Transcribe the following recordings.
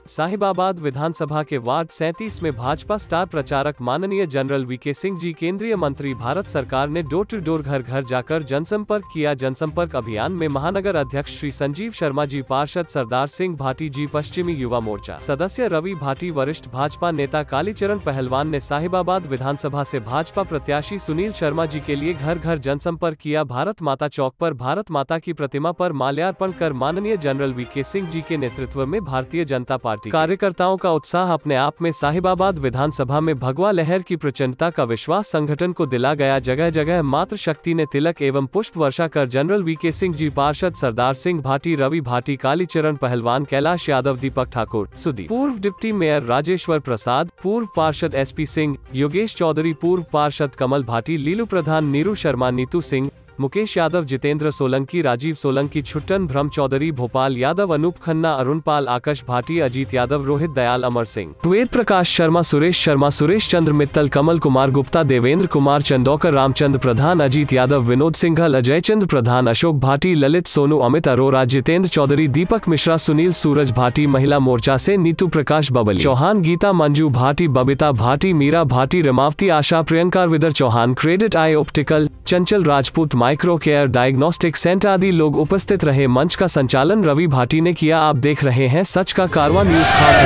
साहिबाबाद विधानसभा के वार्ड 37 में भाजपा स्टार प्रचारक माननीय जनरल वीके सिंह जी केंद्रीय मंत्री भारत सरकार ने डोर टू डोर घर घर जाकर जनसंपर्क किया। जनसंपर्क अभियान में महानगर अध्यक्ष श्री संजीव शर्मा जी, पार्षद सरदार सिंह भाटी जी, पश्चिमी युवा मोर्चा सदस्य रवि भाटी, वरिष्ठ भाजपा नेता कालीचरण पहलवान ने साहिबाबाद विधानसभा से भाजपा प्रत्याशी सुनील शर्मा जी के लिए घर घर जनसंपर्क किया। भारत माता चौक पर भारत माता की प्रतिमा पर माल्यार्पण कर माननीय जनरल वीके सिंह जी के नेतृत्व में भारतीय जनता पार्टी कार्यकर्ताओं का उत्साह अपने आप में साहिबाबाद विधानसभा में भगवा लहर की प्रचंडता का विश्वास संगठन को दिला गया। जगह जगह मातृ शक्ति ने तिलक एवं पुष्प वर्षा कर जनरल वीके सिंह जी, पार्षद सरदार सिंह भाटी, रवि भाटी, कालीचरण पहलवान, कैलाश यादव, दीपक ठाकुर, सुदीप, पूर्व डिप्टी मेयर राजेश्वर प्रसाद, पूर्व पार्षद SP सिंह, योगेश चौधरी, पूर्व पार्षद कमल भाटी, लीलू प्रधान, नीरू शर्मा, नीतू सिंह, मुकेश यादव, जितेंद्र सोलंकी, राजीव सोलंकी, छुट्टन ब्रह्म चौधरी, भोपाल यादव, अनूप खन्ना, अरुण पाल, आकाश भाटी, अजीत यादव, रोहित दयाल, अमर सिंह, वेद प्रकाश शर्मा, सुरेश चंद्र मित्तल, कमल कुमार गुप्ता, देवेंद्र कुमार चंदौकर, रामचंद्र प्रधान, अजीत यादव, विनोद सिंघल, अजय चंद्र प्रधान, अशोक भाटी, ललित सोनू, अमित अरोरा, जितेंद्र चौधरी, दीपक मिश्रा, सुनील सूरज भाटी, महिला मोर्चा से नीतू प्रकाश बबली चौहान, गीता मंजू भाटी, बबीता भाटी, मीरा भाटी, रमावती आशा, प्रियंका विदर Chauhan, credit eye optical, Chanchal Rajput, micro care diagnostic centre आदि लोग उपस्थित रहे। मंच का संचालन रवि भाटी ने किया। आप देख रहे हैं सच का कारवां न्यूज, खास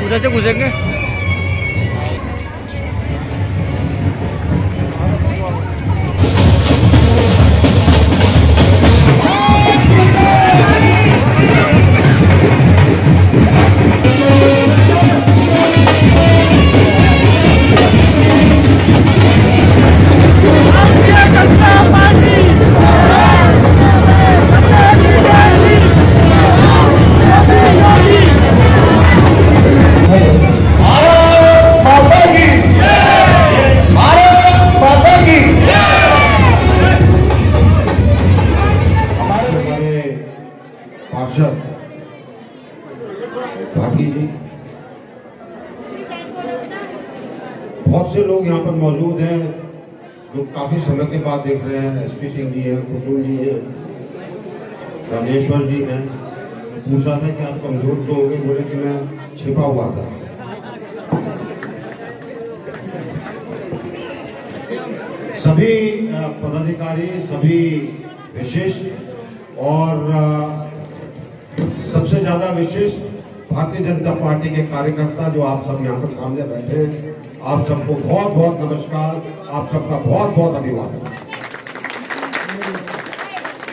उधर से घुसेंगे। पार्षद भाटी जी, बहुत से लोग यहाँ पर मौजूद हैं जो काफी समय के बाद देख रहे हैं। एसपी सिंह जी हैं, कुसुम जी हैं, रामेश्वर जी हैं। पूछा था कि आप कमजोर तो होंगे, बोले कि मैं छिपा हुआ था। सभी पदाधिकारी, सभी विशिष्ट और सबसे ज्यादा विशिष्ट भारतीय जनता पार्टी के कार्यकर्ता जो आप सब यहाँ पर सामने बैठे हैं, आप सबको बहुत बहुत नमस्कार, आप सबका बहुत बहुत अभिवादन।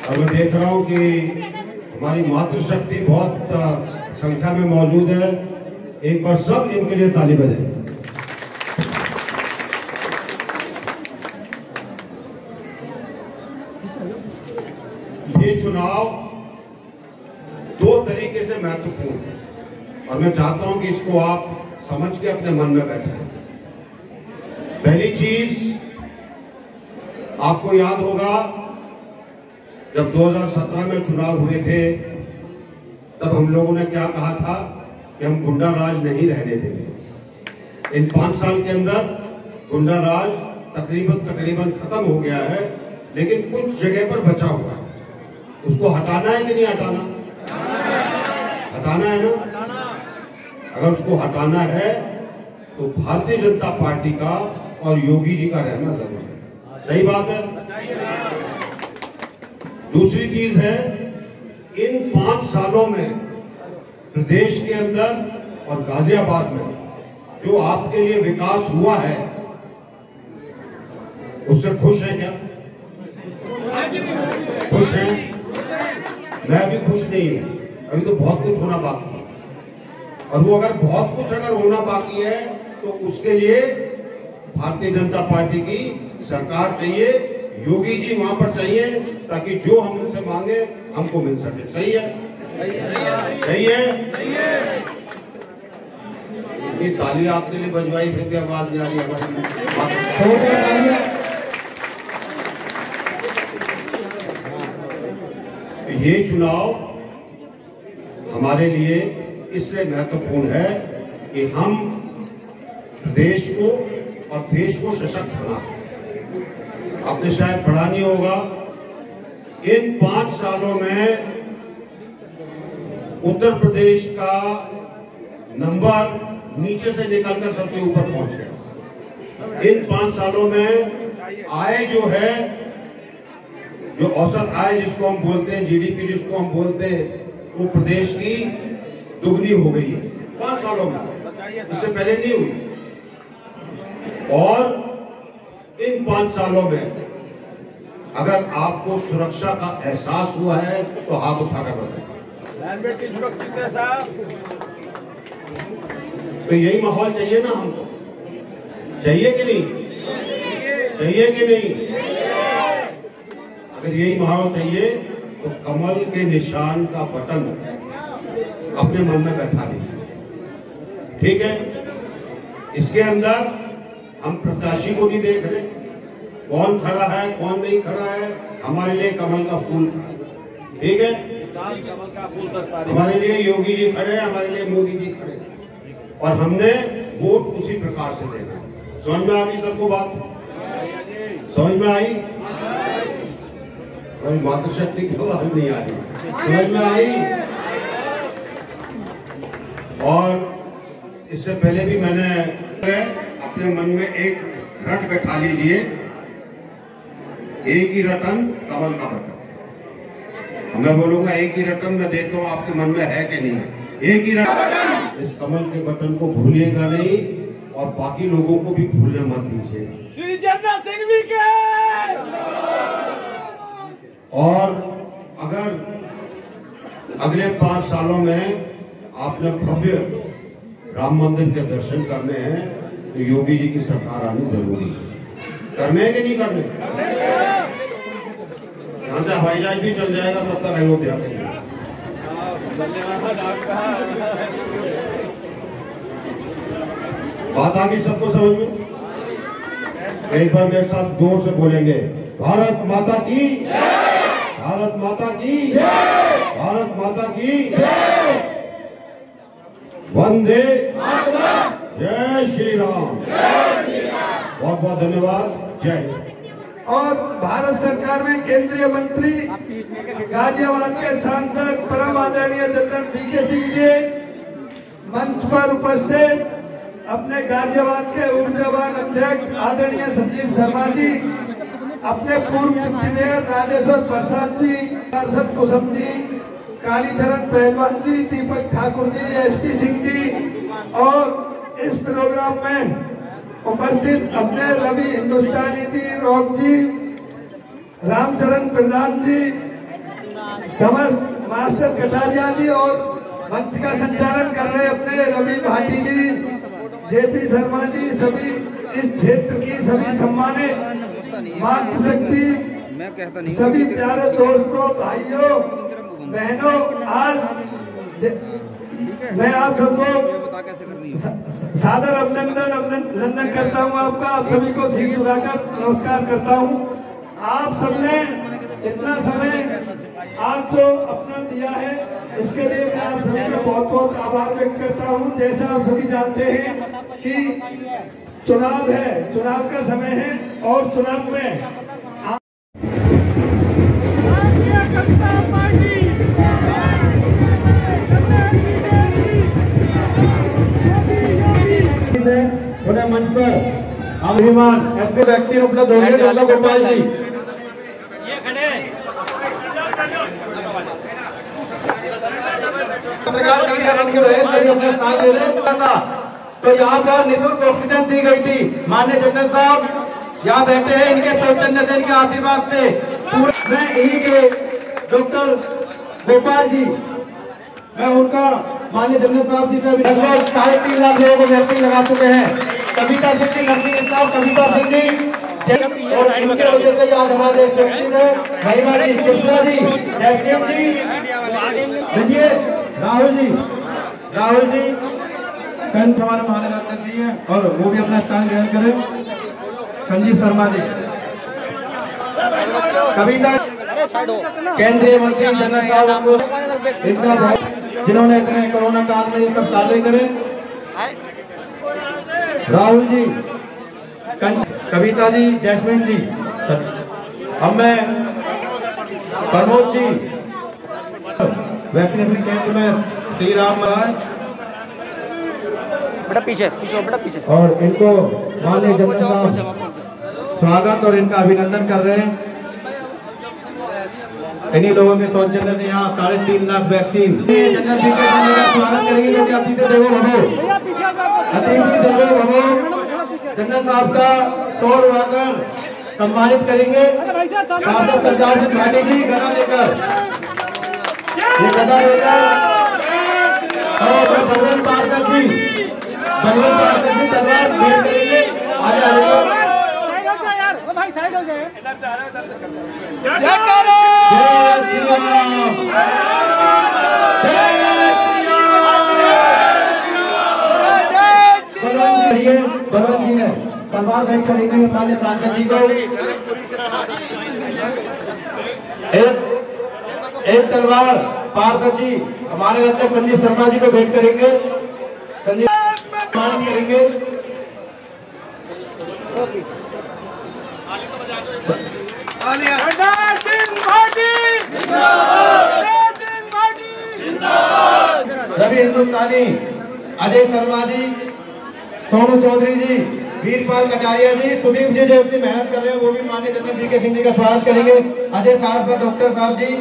और मैं देख रहा हूँ कि हमारी मातृशक्ति बहुत संख्या में मौजूद है। एक बार सब इनके लिए ताली बजाएं। ये चुनाव दो तरीके से महत्वपूर्ण है और मैं चाहता हूं कि इसको आप समझ के अपने मन में बैठाएं। पहली चीज, आपको याद होगा जब 2017 में चुनाव हुए थे तब हम लोगों ने क्या कहा था कि हम गुंडा राज नहीं रहने देंगे। इन 5 साल के अंदर गुंडा राज तकरीबन खत्म हो गया है, लेकिन कुछ जगह पर बचा हुआ है। उसको हटाना है कि नहीं हटाना? हटाना है ना? अगर उसको हटाना है तो भारतीय जनता पार्टी का और योगी जी का रहना जरूरी है। सही बात है। दूसरी चीज है, इन 5 सालों में प्रदेश के अंदर और गाजियाबाद में जो आपके लिए विकास हुआ है उससे खुश हैं क्या? खुश हैं? मैं अभी खुश नहीं हूं, अभी तो बहुत कुछ होना बाकी है। और वो अगर बहुत कुछ होना बाकी है तो उसके लिए भारतीय जनता पार्टी की सरकार चाहिए, योगी जी वहां पर चाहिए, ताकि जो हम उनसे मांगे हमको मिल सके। सही है? सही है? ये ताली आपके लिए बजवाई, फिर भी आवाज नहीं आ रही हमारी। ये चुनाव हमारे लिए इसलिए महत्वपूर्ण है कि हम प्रदेश को और देश को सशक्त बना सकें। आपने शायद पढ़ा नहीं होगा, इन 5 सालों में उत्तर प्रदेश का नंबर नीचे से निकलकर सबसे ऊपर पहुंच गया। इन 5 सालों में आय जो है, जो औसत आय जिसको हम बोलते हैं, जीडीपी जिसको हम बोलते हैं, वो प्रदेश की दुगनी हो गई है 5 सालों में, इससे पहले नहीं हुई। और इन 5 सालों में अगर आपको सुरक्षा का एहसास हुआ है तो हाथ उठाकर बताएं। सुरक्षित है साहब। तो यही माहौल चाहिए ना हमको? चाहिए कि नहीं? चाहिए कि नहीं? अगर यही माहौल चाहिए तो कमल के निशान का बटन अपने मन में बैठा दीजिए। ठीक है? इसके अंदर हम प्रत्याशी को नहीं देख रहे, कौन खड़ा है कौन नहीं खड़ा है, हमारे लिए कमल का फूल। ठीक है? कमल का फूल हमारे लिए योगी जी खड़े, हमारे लिए मोदी जी खड़े, और हमने वोट उसी प्रकार से देना। समझ में आ गई सबको बात? समझ में आई? और मातृशक्ति की आवाज नहीं आ रही। समझ में आई? और इससे पहले भी मैंने अपने मन में एक रट बैठा लीजिए, एक ही रटन कमल का बटन। मैं बोलूंगा एक ही रटन, मैं देखता हूँ आपके मन में है कि नहीं है। एक ही रटन, इस कमल के बटन को भूलिएगा नहीं और बाकी लोगों को भी भूलने मत दीजिएगा। श्री जरनैल सिंह भी के। और अगर अगले 5 सालों में आपने भव्य राम मंदिर के दर्शन करने हैं तो योगी जी की सरकार आनी जरूरी है। करने हैं कि नहीं करने? यहाँ से हवाई जहाज भी चल जाएगा तब तक अयोध्या के लिए। बात आ गई सबको समझ में? एक बार मेरे साथ जोर से बोलेंगे, भारत माता की, भारत माता की, भारत माता की वंदे जय श्री राम। बहुत बहुत धन्यवाद। जय। और भारत सरकार में केंद्रीय मंत्री गाजियाबाद के सांसद परम आदरणीय जनरल वीके सिंह जी मंच पर उपस्थित, अपने गाजियाबाद के ऊर्जावान अध्यक्ष आदरणीय संजीव शर्मा जी, अपने पूर्व इंजीनियर राजेश्वर प्रसाद जी, पार्षद कुसुम जी, कालीचरण पहलवान जी, दीपक ठाकुर जी, एसपी सिंह जी, और इस प्रोग्राम में उपस्थित अपने रवि हिंदुस्तानी जी, रॉक जी, रामचरण प्रधान जी, समस्त मास्टर कटारिया जी, और मंच का संचालन कर रहे अपने रवि भाटी जी, जेपी शर्मा जी, सभी इस क्षेत्र की सभी सम्मानित मातृशक्ति, सभी प्यारे दोस्तों, भाइयों, बहनों, आज मैं आप सबको सादर अभिनंदन करता हूं। आपका, आप सभी को सिर झुकाकर नमस्कार करता हूं। आप सबने इतना समय आप जो अपना दिया है, इसके लिए मैं आप सभी का बहुत बहुत आभार व्यक्त करता हूं। जैसा आप सभी जानते हैं कि चुनाव है, चुनाव का समय है, और चुनाव में उन्हें मंच पर अभिमान एसपी वैक्सीन उपलब्ध होंगे। डॉक्टर गोपाल जी ये खड़े तो यहाँ पर निःशुल्क ऑक्सीजन दी गई थी। माननीय जनरल साहब यहाँ बैठे हैं, इनके सौजन्य से, इनके आशीर्वाद से मैं इन्हीं के डॉक्टर गोपाल जी, मैं उनका माननीय जनरल साहब जी से लगभग 3.5 लाख लोगों को वैक्सीन लगा चुके हैं। कविता सिंह जी, नर्सिंग स्टाफ कविता सिंह जी, और इनके वजह से आज हमारे देश सुरक्षित है। महिमा जी, कृष्णा जी, जयसिंह जी, देखिए राहुल जी कंठ हमारे महानगर जी हैं, और वो भी अपना स्थान ग्रहण करें। संजीव शर्मा जी, कविता केंद्रीय मंत्री जनरल साहब को इतना जिन्होंने इतने कोरोना काल में ये सब कार्य करे। राहुल जी, कविता जी, जैस्मिन जी, अब मैं प्रमोद जी, वैक्सीनेशन केंद्र में श्री राम महाराज, बेटा पीछे पीछे बेटा पीछे, और इनको माननीय जनरल साहब स्वागत और इनका अभिनंदन कर रहे हैं। इन्हीं लोगों के सौजन्य से यहाँ 3.5 lakh vaccine general VK Singh का स्वागत करेंगे, जो कि अतिथि देवो भव, अतिथि देवो भव जनरल साहब का सौर उड़ाकर सम्मानित करेंगे। सांसद सरदार सिंह भाटी जी गदा लेकर, ये गदा लेकर, और भगवंत पार्षद जी तलवार भेंट करेंगे। आगे आगे भाई साइड हो जाए, इधर से आ रहा है, इधर से बलवंत जी ने तलवार भेंट करेंगे माननीय सांसद जी को। एक तलवार पार्षद जी हमारे अध्यक्ष संजीव शर्मा जी को भेंट करेंगे। संजीव सम्मानित करेंगे। रवि हिंदुस्तानी, अजय शर्मा जी, सोनू चौधरी जी, वीरपाल कटारिया जी, सुदीप जी जो अपनी मेहनत कर रहे हैं, वो भी माननीय जनरल वीके सिंह जी का स्वागत करेंगे। अजय साहब, डॉक्टर साहब जी,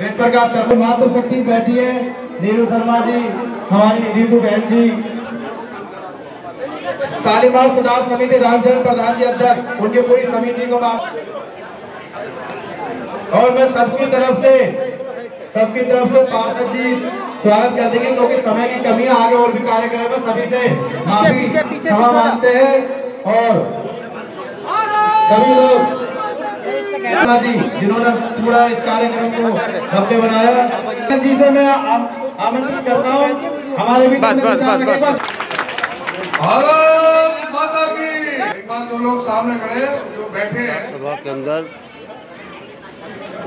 वेद प्रकाश शर्मा, मातृशक्ति बैठी है, नीरू शर्मा जी, हमारी रीतू बहन जी, तालीमाल सुधार समिति रामचरण प्रधान जी अध्यक्ष, उनकी पूरी समिति को और मैं सबकी तरफ से पार्षद जी स्वागत कर देंगे, क्योंकि समय की कमी है। आगे और भी कार्यक्रम में सभी से माफी क्षमा मांगते हैं, और सभी लोग जी जिन्होंने पूरा इस कार्यक्रम को भव्य बनाया, जी से मैं आमंत्रित करता हूँ हमारे भी भारत माता की। एक बार जो लोग सामने खड़े जो बैठे हैं, सभा के अंदर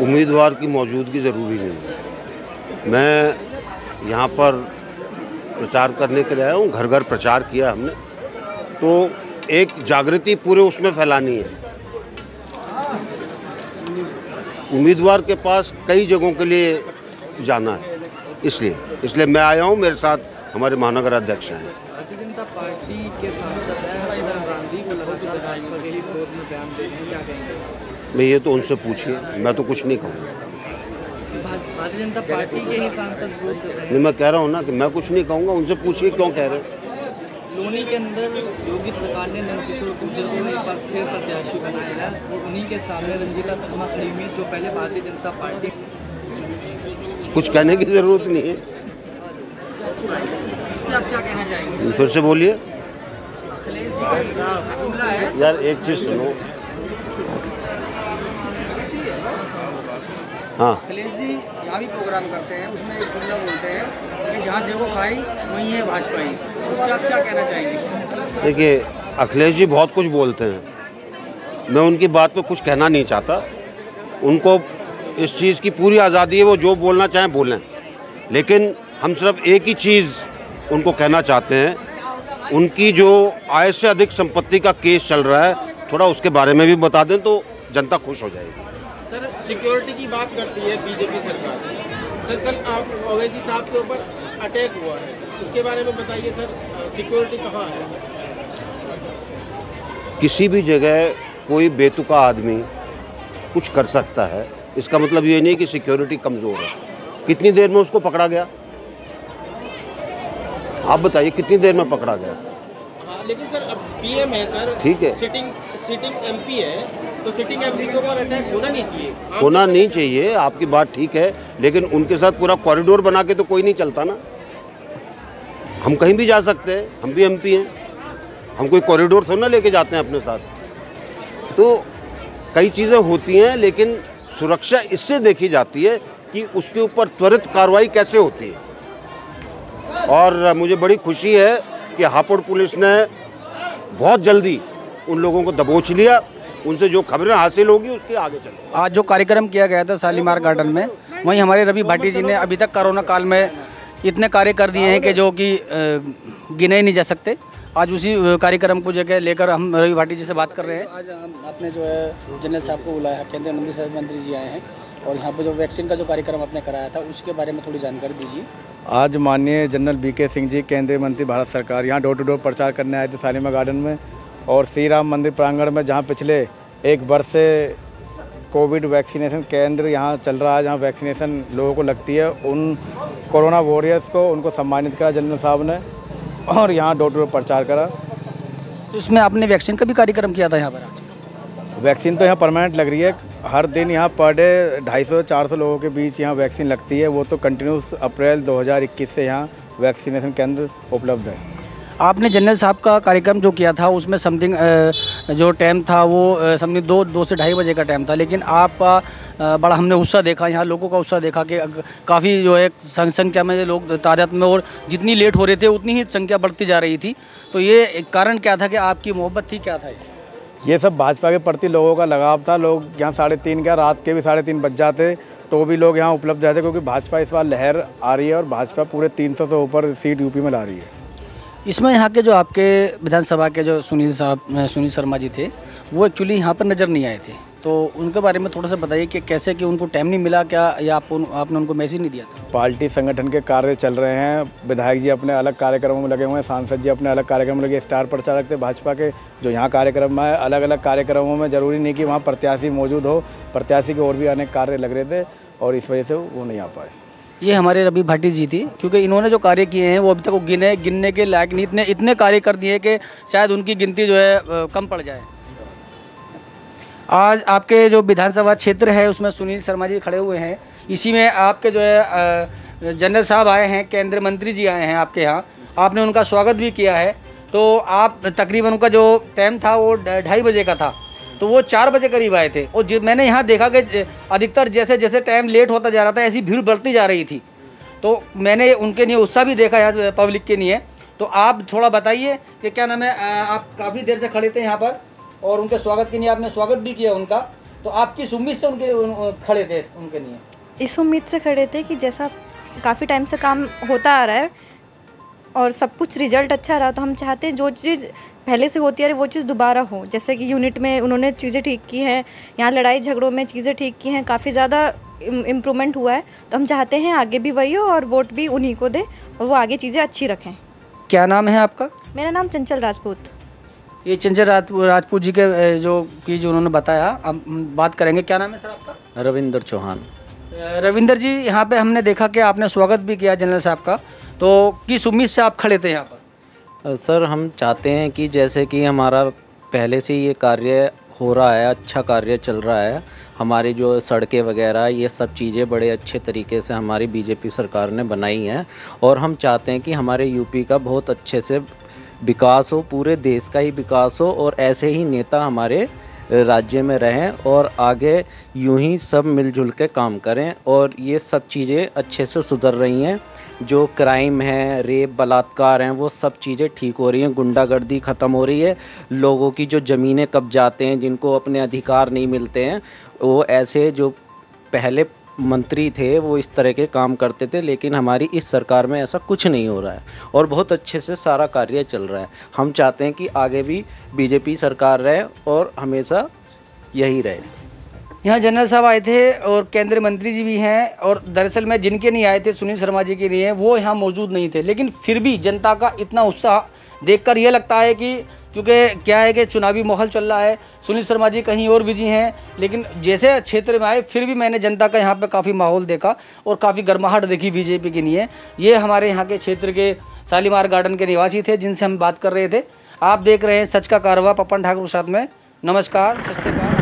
उम्मीदवार की मौजूदगी जरूरी नहीं है। मैं यहाँ पर प्रचार करने के लिए आया हूँ। घर घर प्रचार किया हमने, तो एक जागृति पूरे उसमें फैलानी है। उम्मीदवार के पास कई जगहों के लिए जाना है, इसलिए मैं आया हूँ। मेरे साथ हमारे महानगर अध्यक्ष हैं। भारतीय जनता पार्टी के सांसद हैं राहुल गांधी को लगातार भाजपा के ही विरोध में बयान दे रहे हैं, क्या कहेंगे? मैं ये तो उनसे पूछिए, मैं तो कुछ नहीं कहूँगा। भारतीय जनता पार्टी के ही सांसद विरोध कर रहे हैं। नहीं, मैं कह रहा हूँ ना कि मैं कुछ नहीं कहूँगा, उनसे पूछिए क्यों कह रहे हैं। लोनी के अंदर योगी सरकार ने नंदकिशोर गुर्जर को एक बार फिर प्रत्याशी बनाया है और उन्हीं के सामने रंजीता शर्मा खड़ी हुई जो पहले भारतीय जनता पार्टी। कुछ कहने की ज़रूरत नहीं है। इस पर आप क्या कहना चाहेंगे? फिर से बोलिए। अखिलेश जी का जुमला है। यार एक चीज़ सुनो। हाँ, अखिलेश जी जहाँ भी प्रोग्राम करते हैं उसमें एक जुमला बोलते हैं कि जहाँ देखो खाई वहीं है भाजपा ही। उस पर आप क्या कहना चाहेंगे? देखिए, अखिलेश जी बहुत कुछ बोलते हैं, मैं उनकी बात पे कुछ कहना नहीं चाहता। उनको इस चीज़ की पूरी आज़ादी है, वो जो बोलना चाहें बोलें। लेकिन हम सिर्फ एक ही चीज़ उनको कहना चाहते हैं, उनकी जो आय से अधिक संपत्ति का केस चल रहा है, थोड़ा उसके बारे में भी बता दें तो जनता खुश हो जाएगी। सर, सिक्योरिटी की बात करती है बीजेपी सरकार। सर, कल ओवैसी साहब के ऊपर अटैक हुआ है, उसके बारे में बताइए सर। सिक्योरिटी कहाँ है? किसी भी जगह कोई बेतुका आदमी कुछ कर सकता है, इसका मतलब ये नहीं कि सिक्योरिटी कमज़ोर है। कितनी देर में उसको पकड़ा गया, आप बताइए, कितनी देर में पकड़ा गया? हाँ, लेकिन सर अब पीएम है सर, ठीक है, सिटिंग एमपी है, तो सिटिंग एमपी के ऊपर अटैक होना नहीं चाहिए। होना नहीं चाहिए, आपकी बात ठीक है, लेकिन उनके साथ पूरा कॉरिडोर बना के तो कोई नहीं चलता ना। हम कहीं भी जा सकते हैं, हम भी एमपी हैं, हम कोई कॉरिडोर थोड़ा ना लेके जाते हैं अपने साथ। तो कई चीज़ें होती हैं, लेकिन सुरक्षा इससे देखी जाती है कि उसके ऊपर त्वरित कार्रवाई कैसे होती है। और मुझे बड़ी खुशी है कि हापुड़ पुलिस ने बहुत जल्दी उन लोगों को दबोच लिया। उनसे जो खबरें हासिल होगी उसके आगे चले। आज जो कार्यक्रम किया गया था शालीमार गार्डन में, वहीं हमारे रवि भाटी जी ने अभी तक कोरोना काल में इतने कार्य कर दिए हैं कि जो कि गिने ही नहीं जा सकते। आज उसी कार्यक्रम को जगह लेकर हम रवि भाटी जी से बात कर रहे हैं। आज आपने जो है जनरल साहब को बुलाया, केंद्रीय मंत्री जी आए हैं, और यहाँ पर जो वैक्सीन का जो कार्यक्रम आपने कराया था उसके बारे में थोड़ी जानकारी दीजिए। आज माननीय जनरल वीके सिंह जी, केंद्रीय मंत्री भारत सरकार, यहाँ डोर टू डोर प्रचार करने आए थे शालीमार गार्डन में और श्री राम मंदिर प्रांगण में, जहाँ पिछले एक वर्ष से कोविड वैक्सीनेशन केंद्र यहाँ चल रहा है, जहाँ वैक्सीनेशन लोगों को लगती है। उन कोरोना वॉरियर्स को उनको सम्मानित करा जनरल साहब ने, और यहाँ डोर टू डोर प्रचार करा। तो इसमें आपने वैक्सीन का भी कार्यक्रम किया था यहाँ पर? आज वैक्सीन तो यहाँ परमानेंट लग रही है, हर दिन यहाँ पर डे 250-400 लोगों के बीच यहाँ वैक्सीन लगती है। वो तो कंटिन्यूस अप्रैल 2021 से यहाँ वैक्सीनेशन केंद्र उपलब्ध है। आपने जनरल साहब का कार्यक्रम जो किया था उसमें समथिंग जो टाइम था वो समथिंग 2 से 2:30 बजे का टाइम था, लेकिन आपका बड़ा हमने उत्साह देखा, यहाँ लोगों का उत्साह देखा कि काफ़ी जो है संख्या में लोग तादाद में, और जितनी लेट हो रहे थे उतनी ही संख्या बढ़ती जा रही थी। तो ये एक कारण क्या था कि आपकी मोहब्बत थी, क्या था ये सब भाजपा के प्रति लोगों का लगाव था। लोग यहाँ 3:30 क्या, रात के भी 3:30 बज जाते तो भी लोग यहाँ उपलब्ध रहते, क्योंकि भाजपा इस बार लहर आ रही है और भाजपा पूरे 300 से ऊपर सीट यूपी में ला रही है। इसमें यहाँ के जो आपके विधानसभा के जो सुनील शर्मा जी थे, वो एक्चुअली यहाँ पर नज़र नहीं आए थे, तो उनके बारे में थोड़ा सा बताइए कि कैसे, कि उनको टाइम नहीं मिला क्या, या आपने उनको मैसेज नहीं दिया था? पार्टी संगठन के कार्य चल रहे हैं, विधायक जी अपने अलग कार्यक्रमों में लगे हुए हैं, सांसद जी अपने अलग कार्यक्रम में लगे, स्टार प्रचारक थे भाजपा के जो यहाँ कार्यक्रम में अलग अलग कार्यक्रमों में, ज़रूरी नहीं कि वहाँ प्रत्याशी मौजूद हो, प्रत्याशी के और भी अनेक कार्य लग रहे थे और इस वजह से वो नहीं आ पाए। ये हमारे रवि भाटी जी थी, क्योंकि इन्होंने जो कार्य किए हैं वो अभी तक वो गिनने के लायक नहीं, इतने कार्य कर दिए कि शायद उनकी गिनती जो है कम पड़ जाए। आज आपके जो विधानसभा क्षेत्र है उसमें सुनील शर्मा जी खड़े हुए हैं, इसी में आपके जो है जनरल साहब आए हैं, केंद्रीय मंत्री जी आए हैं आपके यहाँ, आपने उनका स्वागत भी किया है। तो आप तकरीबन उनका जो टाइम था वो 2:30 बजे का था, तो वो 4 बजे करीब आए थे, और मैंने यहाँ देखा कि अधिकतर जैसे जैसे टाइम लेट होता जा रहा था ऐसी भीड़ बढ़ती जा रही थी। तो मैंने उनके लिए उत्साह भी देखा यहाँ पब्लिक के लिए। तो आप थोड़ा बताइए कि क्या नाम है, आप काफ़ी देर से खड़े थे यहाँ पर और उनके स्वागत के लिए आपने स्वागत भी किया उनका, तो आप किस उम्मीद से खड़े थे उनके लिए? इस उम्मीद से खड़े थे कि जैसा काफ़ी टाइम से काम होता आ रहा है और सब कुछ रिजल्ट अच्छा रहा, तो हम चाहते हैं जो चीज़ पहले से होती आ रही वो चीज़ दोबारा हो। जैसे कि यूनिट में उन्होंने चीज़ें ठीक की हैं, यहाँ लड़ाई झगड़ों में चीज़ें ठीक की हैं, काफ़ी ज़्यादा इम्प्रूवमेंट हुआ है। तो हम चाहते हैं आगे भी वही हो और वोट भी उन्हीं को दे और वो आगे चीज़ें अच्छी रखें। क्या नाम है आपका? मेरा नाम चंचल राजपूत। ये चंचल राजपूत जी के जो उन्होंने बताया, अब बात करेंगे। क्या नाम है सर आपका? रविंदर चौहान। रविंदर जी, यहाँ पे हमने देखा कि आपने स्वागत भी किया जनरल साहब का, तो किस उम्मीद से आप खड़े थे यहाँ पर? सर, हम चाहते हैं कि जैसे कि हमारा पहले से ये कार्य हो रहा है, अच्छा कार्य चल रहा है, हमारी जो सड़कें वगैरह ये सब चीज़ें बड़े अच्छे तरीके से हमारी बीजेपी सरकार ने बनाई हैं और हम चाहते हैं कि हमारे यूपी का बहुत अच्छे से विकास हो, पूरे देश का ही विकास हो और ऐसे ही नेता हमारे राज्य में रहें और आगे यूं ही सब मिलजुल के काम करें और ये सब चीज़ें अच्छे से सुधर रही हैं। जो क्राइम है, रेप, बलात्कार हैं, वो सब चीज़ें ठीक हो रही हैं, गुंडागर्दी ख़त्म हो रही है, लोगों की जो ज़मीनें कब्जाते हैं, जिनको अपने अधिकार नहीं मिलते हैं, वो ऐसे जो पहले मंत्री थे वो इस तरह के काम करते थे, लेकिन हमारी इस सरकार में ऐसा कुछ नहीं हो रहा है और बहुत अच्छे से सारा कार्य चल रहा है। हम चाहते हैं कि आगे भी बीजेपी सरकार रहे और हमेशा यही रहे। यहाँ जनरल साहब आए थे और केंद्रीय मंत्री जी भी हैं और दरअसल में जिनके नहीं आए थे, सुनील शर्मा जी के लिए, वो यहाँ मौजूद नहीं थे, लेकिन फिर भी जनता का इतना उत्साह देखकर ये लगता है कि क्योंकि क्या है कि चुनावी माहौल चल रहा है, सुनील शर्मा जी कहीं और बिजी हैं, लेकिन जैसे क्षेत्र में आए फिर भी मैंने जनता का यहाँ पे काफ़ी माहौल देखा और काफ़ी गर्माहट देखी बीजेपी के लिए। ये हमारे यहाँ के क्षेत्र के शालीमार गार्डन के निवासी थे जिनसे हम बात कर रहे थे। आप देख रहे हैं सच का कारवा, पपन ठाकुर साथ में। नमस्कार, सत श्री अकाल।